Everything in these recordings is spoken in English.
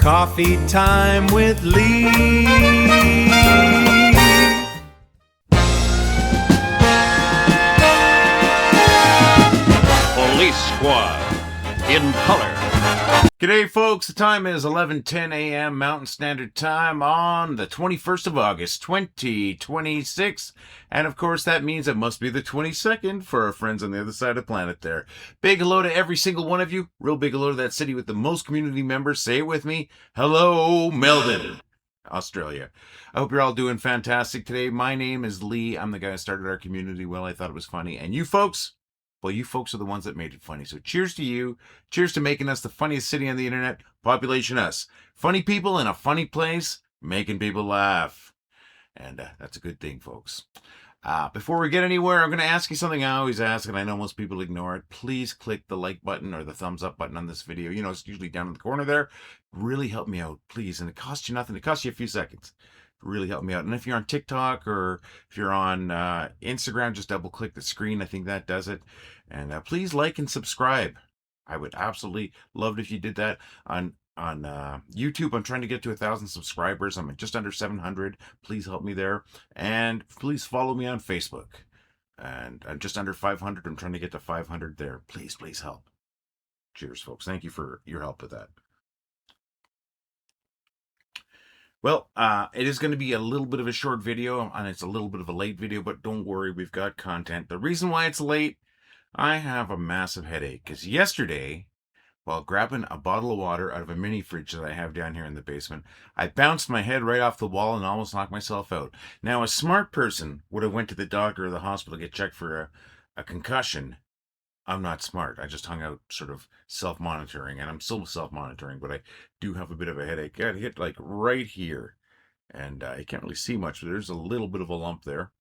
Coffee time with Lee. Police Squad in color. G'day folks, the time is 11:10 a.m. Mountain Standard Time on the 21st of August, 2026. And of course that means it must be the 22nd for our friends on the other side of the planet there. Big hello to every single one of you. Real big hello to that city with the most community members. Say it with me. Hello, Melbourne, Australia. I hope you're all doing fantastic today. My name is Lee. I'm the guy who started our community. Well, I thought it was funny. And you folks? Well, you folks are the ones that made it funny. So cheers to you. Cheers to making us the funniest city on the internet. Population us. Funny people in a funny place, making people laugh. And that's a good thing, folks. Before we get anywhere, I'm going to ask you something I always ask, and I know most people ignore it. Please click the like button or the thumbs up button on this video. You know, it's usually down in the corner there. Really help me out, please. And it costs you nothing. It costs you a few seconds. Really help me out. And if you're on TikTok or if you're on Instagram, just double click the screen. I think that does it. And please like and subscribe. I would absolutely love it if you did that. On YouTube, I'm trying to get to 1,000 subscribers. I'm just under 700. Please help me there. And please follow me on Facebook. And I'm just under 500. I'm trying to get to 500 there. Please help. Cheers, folks. Thank you for your help with that. Well, it is going to be a little bit of a short video, and it's a little bit of a late video, but don't worry, we've got content. The reason why it's late, I have a massive headache, because yesterday, while grabbing a bottle of water out of a mini fridge that I have down here in the basement, I bounced my head right off the wall and almost knocked myself out. Now, a smart person would have went to the doctor or the hospital to get checked for a concussion. I'm not smart. I just hung out sort of self-monitoring, and I'm still self-monitoring, but I do have a bit of a headache. Got hit like right here, and you can't really see much, but there's a little bit of a lump there,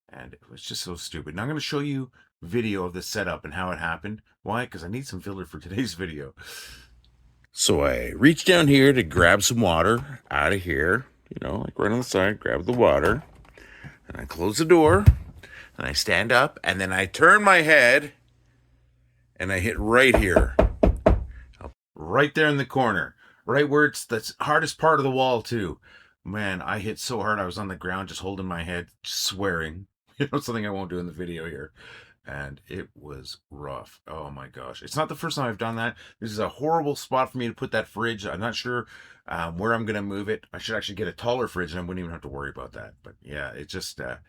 and it was just so stupid. Now I'm going to show you video of the setup and how it happened. Why? Because I need some filler for today's video. So I reached down here to grab some water out of here, you know, like right on the side, grab the water, and I close the door, and I stand up, and then I turn my head, and I hit right here, right there in the corner, right where it's the hardest part of the wall too. Man, I hit so hard I was on the ground just holding my head, swearing. You know, something I won't do in the video here. And it was rough. Oh my gosh. It's not the first time I've done that. This is a horrible spot for me to put that fridge. I'm not sure where I'm going to move it. I should actually get a taller fridge and I wouldn't even have to worry about that. But yeah, it just... it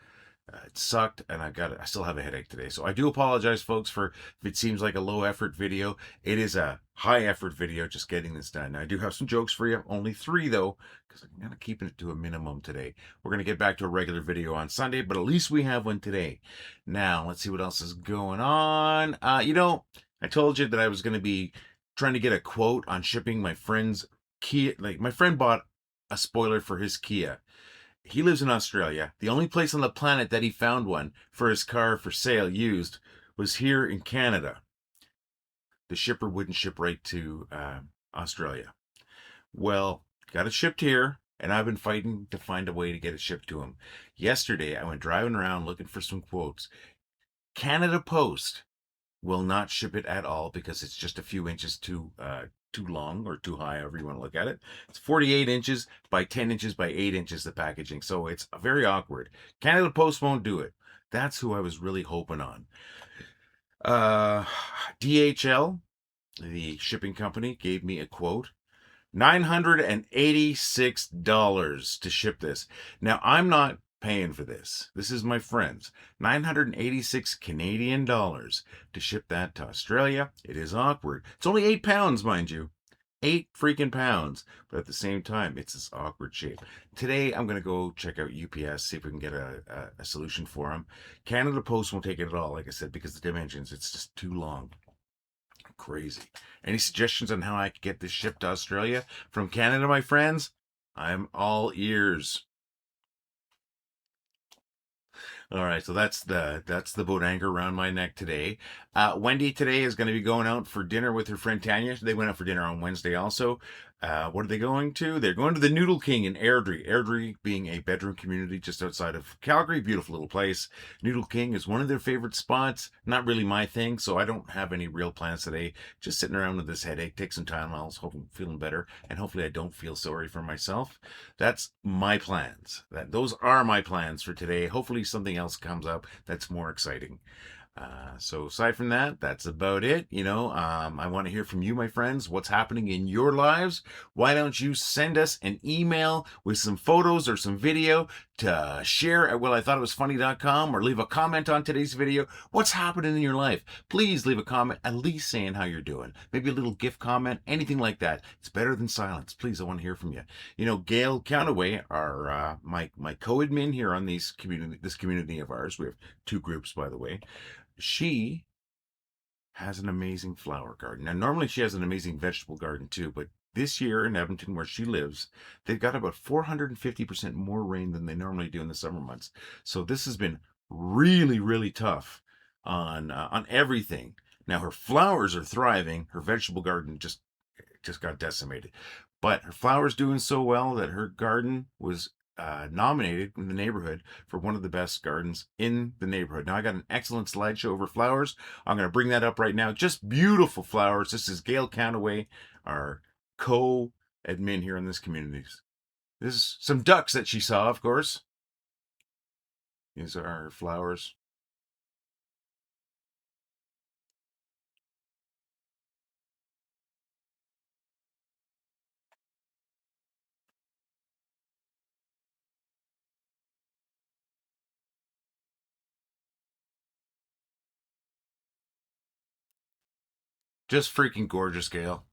sucked, and I still have a headache today. So I do apologize, folks, for if it seems like a low effort video. It is a high effort video, just getting this done. Now, I do have some jokes for you, only 3 though, because I'm kind of keeping it to a minimum today. We're going to get back to a regular video on Sunday, but at least we have one today. Now, let's see what else is going on. You know, I told you that I was going to be trying to get a quote on shipping my friend's Kia. Like, my friend bought a spoiler for his Kia. He lives in Australia. The only place on the planet that he found one for his car for sale used was here in Canada. The shipper wouldn't ship right to Australia. Well, got it shipped here, and I've been fighting to find a way to get it shipped to him. Yesterday, I went driving around looking for some quotes. Canada Post will not ship it at all because it's just a few inches too long or too high, however you want to look at it. It's 48 inches by 10 inches by 8 inches, the packaging. So it's very awkward. Canada Post won't do it. That's who I was really hoping on. DHL, the shipping company, gave me a quote. $986 to ship this. Now, I'm not paying for this. This is my friend's. 986 Canadian dollars to ship that to Australia. It is awkward. It's only 8 pounds, mind you. 8 freaking pounds. But at the same time, it's this awkward shape. Today, I'm going to go check out UPS, see if we can get a solution for them. Canada Post won't take it at all, like I said, because the dimensions, it's just too long. Crazy. Any suggestions on how I could get this shipped to Australia from Canada, my friends? I'm all ears. All right, so that's the boat anchor around my neck today. Wendy today is going to be going out for dinner with her friend Tanya. They went out for dinner on Wednesday also. What are they going to? They're going to the Noodle King in Airdrie. Airdrie being a bedroom community just outside of Calgary. Beautiful little place. Noodle King is one of their favorite spots. Not really my thing, so I don't have any real plans today. Just sitting around with this headache. Take some time. I was hoping feeling better, and hopefully I don't feel sorry for myself. That's my plans. Those are my plans for today. Hopefully something else comes up that's more exciting. So aside from that, that's about it. I want to hear from you, my friends. What's happening in your lives? Why don't you send us an email with some photos or some video to share at wellitheughtitwasfunny.com, or leave a comment on today's video. What's happening in your life? Please leave a comment, at least saying how you're doing. Maybe a little gift comment, anything like that. It's better than silence. Please, I want to hear from you. Gail Countaway, our my co-admin here on this community of ours. We have two groups, by the way. She has an amazing flower garden. Now, normally she has an amazing vegetable garden too, but this year in Edmonton, where she lives, they've got about 450% more rain than they normally do in the summer months. So this has been really, really tough on everything. Now her flowers are thriving. Her vegetable garden just got decimated, but her flowers doing so well that her garden was nominated in the neighborhood for one of the best gardens in the neighborhood. Now I got an excellent slideshow over flowers. I'm going to bring that up right now. Just beautiful flowers. This is Gail Countaway, our co-admin here in this community. This is some ducks that she saw, of course. These are our flowers. Just freaking gorgeous, Gail.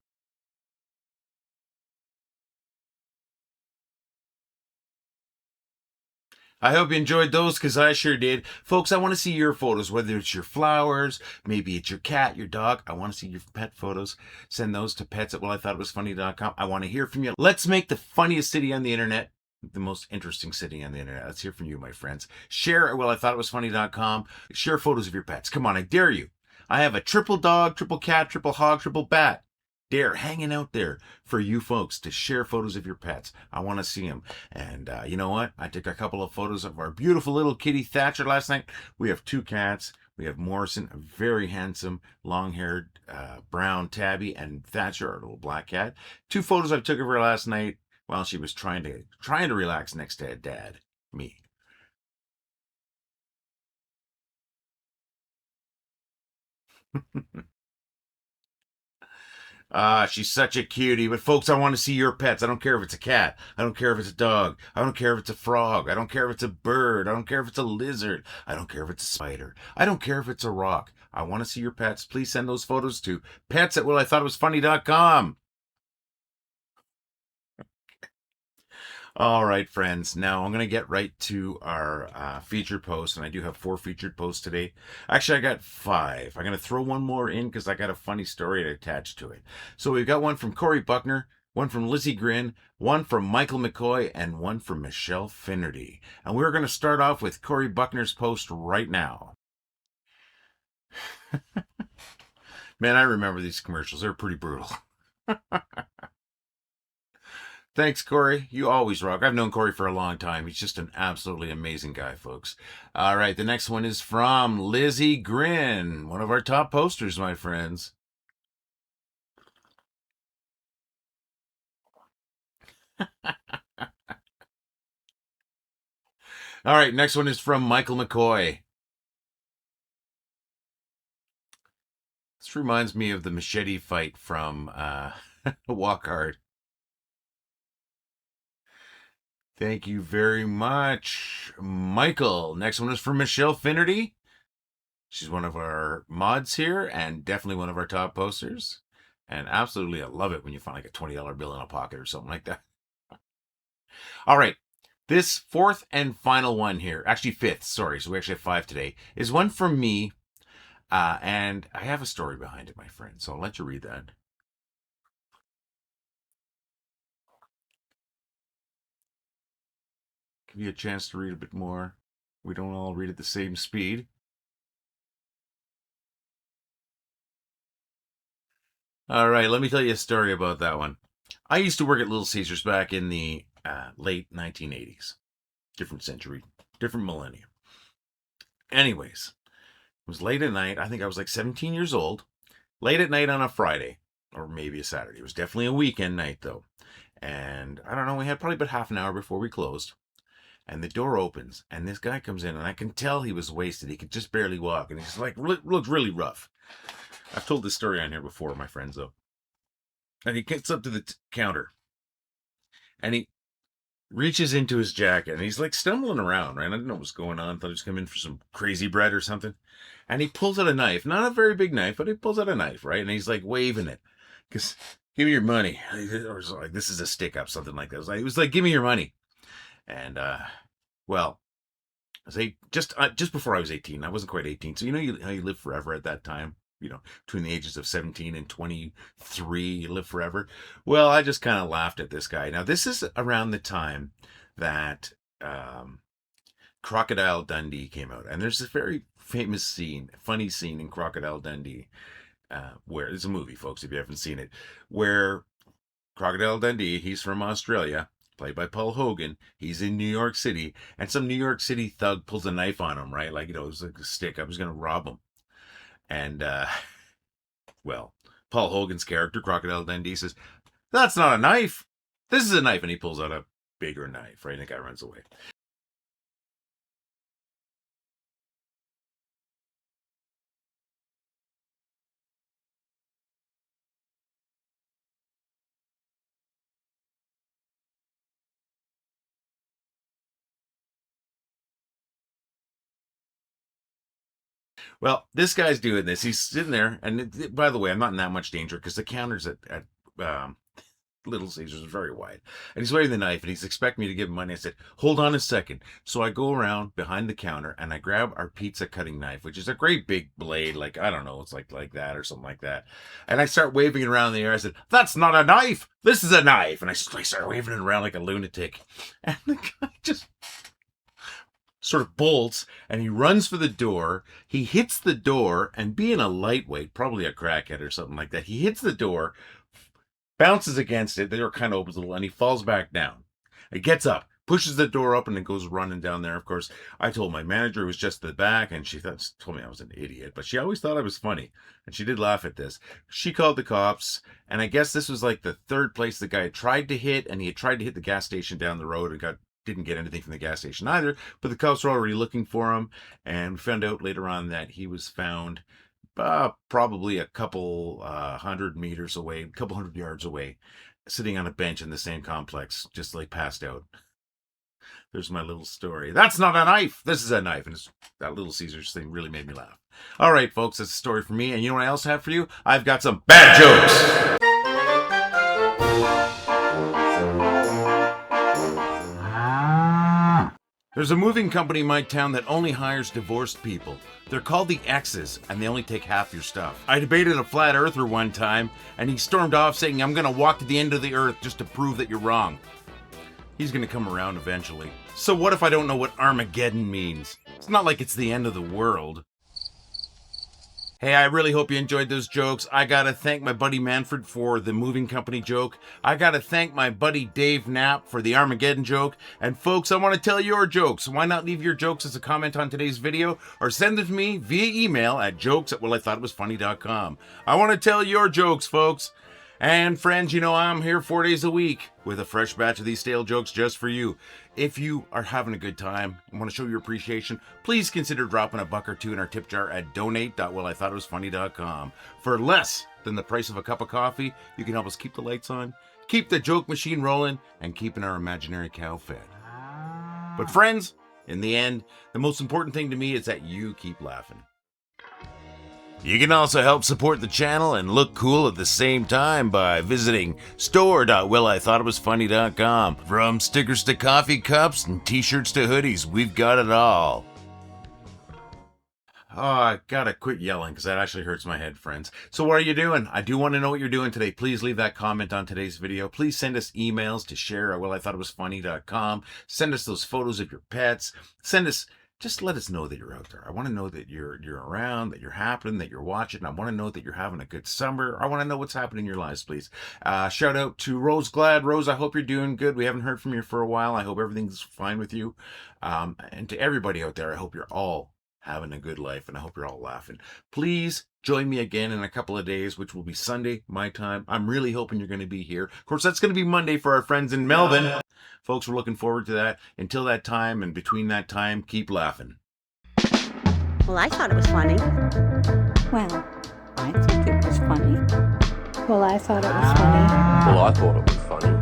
I hope you enjoyed those, because I sure did. Folks, I want to see your photos, whether it's your flowers, maybe it's your cat, your dog. I want to see your pet photos. Send those to pets@wellitheughtitwasfunny.com. I want to hear from you. Let's make the funniest city on the internet the most interesting city on the internet. Let's hear from you, my friends. Share at wellitheughtitwasfunny.com. Share photos of your pets. Come on, I dare you. I have a triple dog, triple cat, triple hog, triple bat dare hanging out there for you folks to share photos of your pets. I want to see them. And you know what? I took a couple of photos of our beautiful little kitty Thatcher last night. We have two cats. We have Morrison, a very handsome, long-haired brown tabby, and Thatcher, our little black cat. Two photos I took of her last night while she was trying to relax next to Dad, me. She's such a cutie. But folks, I want to see your pets. I don't care if it's a cat. I don't care if it's a dog. I don't care if it's a frog. I don't care if it's a bird. I don't care if it's a lizard. I don't care if it's a spider. I don't care if it's a rock. I want to see your pets. Please send those photos to pets@wellitheughtitwasfunny.com. All right, friends. Now I'm going to get right to our featured post, and I do have 4 featured posts today. Actually, I got 5. I'm going to throw one more in because I got a funny story attached to it. So we've got one from Corey Buckner, one from Lizzie Grin, one from Michael McCoy, and one from Michelle Finnerty. And we're going to start off with Corey Buckner's post right now. Man, I remember these commercials. They're pretty brutal. Thanks, Corey. You always rock. I've known Corey for a long time. He's just an absolutely amazing guy, folks. All right, the next one is from Lizzie Grin, one of our top posters, my friends. All right, next one is from Michael McCoy. This reminds me of the machete fight from Walk Hard. Thank you very much, Michael. Next one is from Michelle Finnerty. She's one of our mods here and definitely one of our top posters. And absolutely, I love it when you find like a $20 bill in a pocket or something like that. All right. This 4th and final one here, actually 5th, sorry, so we actually have 5 today, is one from me. And I have a story behind it, my friend, so I'll let you read that. Give you a chance to read a bit more. We don't all read at the same speed. All right, let me tell you a story about that one. I used to work at Little Caesars back in the late 1980s. Different century, different millennium. Anyways, it was late at night. I think I was like 17 years old. Late at night on a Friday, or maybe a Saturday. It was definitely a weekend night, though. And I don't know, we had probably about half an hour before we closed. And the door opens, and this guy comes in, and I can tell he was wasted. He could just barely walk, and he's like, looked really rough. I've told this story on here before, my friends, though. And he gets up to the counter, and he reaches into his jacket, and he's like stumbling around, right? I didn't know what was going on. I thought he was coming in for some crazy bread or something. And he pulls out a knife, not a very big knife, but he pulls out a knife, right? And he's like waving it, because give me your money, or like, this is a stick up, something like that. It was like, give me your money. And well, I say just before I was 18. I wasn't quite 18, so you know how you live forever at that time. You know, between the ages of 17 and 23, you live forever. Well, I just kind of laughed at this guy. Now, this is around the time that Crocodile Dundee came out, and there's this very famous scene, funny scene in Crocodile Dundee, where it's a movie, folks, if you haven't seen it, where Crocodile Dundee, he's from Australia, played by Paul Hogan. He's in New York City, and some New York City thug pulls a knife on him, right? Like, you know, it was like a stick. I was going to rob him. And, well, Paul Hogan's character, Crocodile Dundee, says, that's not a knife. This is a knife. And he pulls out a bigger knife, right? And the guy runs away. Well, this guy's doing this. He's sitting there, and by the way, I'm not in that much danger because the counters at Little Caesars is very wide. And he's waving the knife, and he's expecting me to give him money. I said, hold on a second. So I go around behind the counter, and I grab our pizza cutting knife, which is a great big blade, like, I don't know, it's like that or something like that. And I start waving it around in the air. I said, that's not a knife. This is a knife. And I start waving it around like a lunatic. And the guy just sort of bolts, and he runs for the door. He hits the door, and being a lightweight, probably a crackhead or something like that, he hits the door, bounces against it, the door kind of opens a little, and he falls back down. He gets up, pushes the door open, and goes running down there. Of course, I told my manager it was just the back, and she told me I was an idiot, but she always thought I was funny, and she did laugh at this. She called the cops, and I guess this was like the third place the guy had tried to hit, and he had tried to hit the gas station down the road and didn't get anything from the gas station either, but the cops were already looking for him, and we found out later on that he was found probably a couple 100 meters away, a couple 100 yards away, sitting on a bench in the same complex, just like passed out. There's my little story. That's not a knife. This is a knife. And that Little Caesars thing really made me laugh. All right, folks, that's a story for me. And you know what I else have for you? I've got some bad jokes. There's a moving company in my town that only hires divorced people. They're called the X's, and they only take half your stuff. I debated a flat earther one time, and he stormed off saying, I'm going to walk to the end of the earth just to prove that you're wrong. He's going to come around eventually. So what if I don't know what Armageddon means? It's not like it's the end of the world. Hey, I really hope you enjoyed those jokes. I gotta thank my buddy Manfred for the moving company joke. I gotta thank my buddy Dave Knapp for the Armageddon joke. And folks, I want to tell your jokes. Why not leave your jokes as a comment on today's video or send them to me via email at jokes@wellithoughtitwasfunny.com. I want to tell your jokes, folks. And friends, you know I'm here 4 days a week with a fresh batch of these stale jokes just for you. If you are having a good time and want to show your appreciation, please consider dropping a buck or two in our tip jar at donate.wellithoughtitwasfunny.com. For less than the price of a cup of coffee, you can help us keep the lights on, keep the joke machine rolling, and keeping our imaginary cow fed. But friends, in the end, the most important thing to me is that you keep laughing. You can also help support the channel and look cool at the same time by visiting store.wellithoughtitwasfunny.com. From stickers to coffee cups and t-shirts to hoodies, we've got it all. Oh, I gotta quit yelling because that actually hurts my head, friends. So what are you doing? I do want to know what you're doing today. Please leave that comment on today's video. Please send us emails to share@wellithoughtitwasfunny.com. Send us those photos of your pets. Send us just let us know that you're out there. I want to know that you're around, that you're happening, that you're watching. I want to know that you're having a good summer. I want to know what's happening in your lives, please. Shout out to Rose Glad. Rose, I hope you're doing good. We haven't heard from you for a while. I hope everything's fine with you. And to everybody out there, I hope you're all having a good life, and I hope you're all laughing. Please join me again in a couple of days, which will be Sunday, my time. I'm really hoping you're going to be here. Of course, that's going to be Monday for our friends in Melbourne. Folks, we're looking forward to that. Until that time, and between that time, keep laughing. Well, I thought it was funny. Well, I think it was funny. Well, I thought it was funny. Well, I thought it was funny.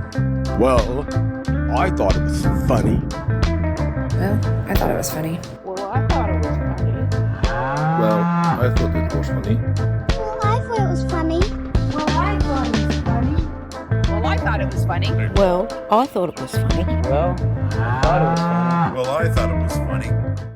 Well, I thought it was funny. Well, I thought it was funny. Well, I thought it was funny. Well, I thought it was funny. Well, I thought it was funny. Well, I thought it was funny. Well, I thought it was funny. Well, I thought it was funny. Well, I thought it was funny. Well, I thought it was funny.